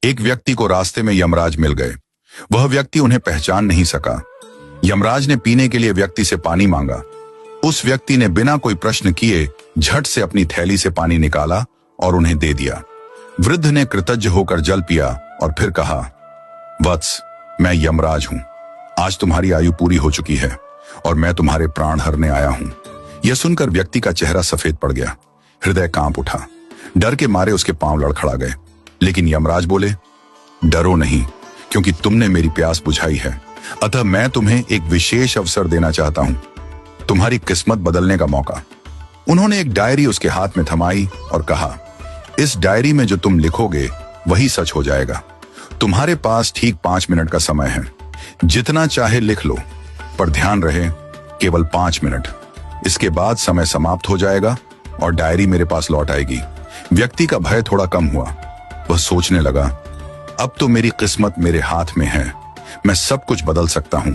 एक व्यक्ति को रास्ते में यमराज मिल गए। वह व्यक्ति उन्हें पहचान नहीं सका। यमराज ने पीने के लिए व्यक्ति से पानी मांगा। उस व्यक्ति ने बिना कोई प्रश्न किए झट से अपनी थैली से पानी निकाला और उन्हें दे दिया। वृद्ध ने कृतज्ञ होकर जल पिया और फिर कहा, वत्स, मैं यमराज हूं। आज तुम्हारी आयु पूरी हो चुकी है और मैं तुम्हारे प्राण हरने आया हूं। यह सुनकर व्यक्ति का चेहरा सफेद पड़ गया। हृदय कांप उठा। डर के मारे उसके पांव लड़खड़ा गए। लेकिन यमराज बोले, डरो नहीं, क्योंकि तुमने मेरी प्यास बुझाई है। अतः मैं तुम्हें एक विशेष अवसर देना चाहता हूं, तुम्हारी किस्मत बदलने का मौका। उन्होंने एक डायरी उसके हाथ में थमाई और कहा, इस डायरी में जो तुम लिखोगे वही सच हो जाएगा। तुम्हारे पास ठीक 5 मिनट का समय है। जितना चाहे लिख लो, पर ध्यान रहे केवल 5 मिनट। इसके बाद समय समाप्त हो जाएगा और डायरी मेरे पास लौट आएगी। व्यक्ति का भय थोड़ा कम हुआ। वह सोचने लगा, अब तो मेरी किस्मत मेरे हाथ में है, मैं सब कुछ बदल सकता हूं।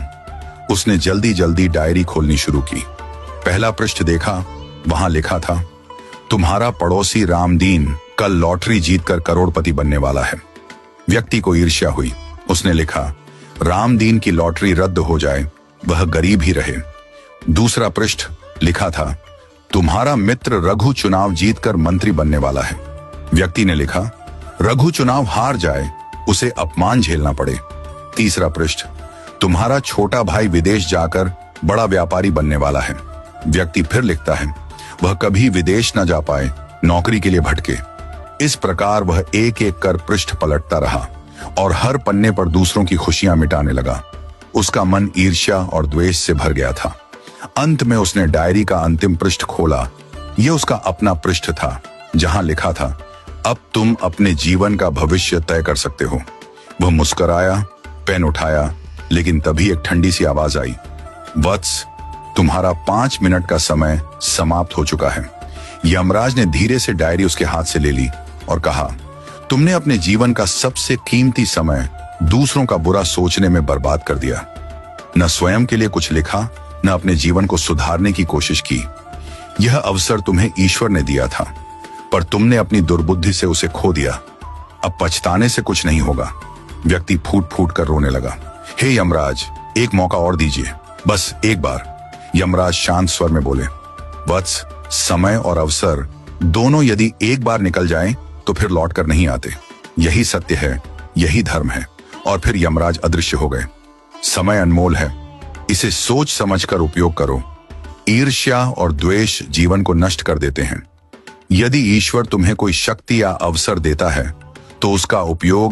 उसने जल्दी जल्दी डायरी खोलनी शुरू की। पहला पृष्ठ देखा। वहां लिखा था, तुम्हारा पड़ोसी रामदीन कल लॉटरी जीतकर करोड़पति बनने वाला है। व्यक्ति को ईर्ष्या हुई। उसने लिखा, रामदीन की लॉटरी रद्द हो जाए, वह गरीब ही रहे। दूसरा पृष्ठ लिखा था, तुम्हारा मित्र रघु चुनाव जीतकर मंत्री बनने वाला है। व्यक्ति ने लिखा, रघु चुनाव हार जाए, उसे अपमान झेलना पड़े। तीसरा पृष्ठ, तुम्हारा छोटा भाई विदेश जाकर बड़ा व्यापारी बनने वाला है। व्यक्ति फिर लिखता है, वह कभी विदेश न जा पाए, नौकरी के लिए भटके। इस प्रकार वह एक एक कर पृष्ठ पलटता रहा और हर पन्ने पर दूसरों की खुशियां मिटाने लगा। उसका मन ईर्ष्या और द्वेष से भर गया था। अंत में उसने डायरी का अंतिम पृष्ठ खोला। यह उसका अपना पृष्ठ था, जहां लिखा था, अब तुम अपने जीवन का भविष्य तय कर सकते हो। वह मुस्कुराया, पेन उठाया, लेकिन तभी एक ठंडी सी आवाज आई, वत्स, तुम्हारा 5 मिनट का समय समाप्त हो चुका है। यमराज ने धीरे से डायरी उसके हाथ से ले ली और कहा, तुमने अपने जीवन का सबसे कीमती समय दूसरों का बुरा सोचने में बर्बाद कर दिया। न स्वयं के लिए कुछ लिखा, न अपने जीवन को सुधारने की कोशिश की। यह अवसर तुम्हें ईश्वर ने दिया था, पर तुमने अपनी दुर्बुद्धि से उसे खो दिया। अब पछताने से कुछ नहीं होगा। व्यक्ति फूट फूट कर रोने लगा। हे यमराज, एक मौका और दीजिए, बस एक बार। यमराज शांत स्वर में बोले, वत्स, समय और अवसर दोनों यदि एक बार निकल जाएं, तो फिर लौट कर नहीं आते। यही सत्य है, यही धर्म है। और फिर यमराज अदृश्य हो गए। समय अनमोल है, इसे सोच समझकर उपयोग करो। ईर्ष्या और द्वेष जीवन को नष्ट कर देते हैं। यदि ईश्वर तुम्हें कोई शक्ति या अवसर देता है, तो उसका उपयोग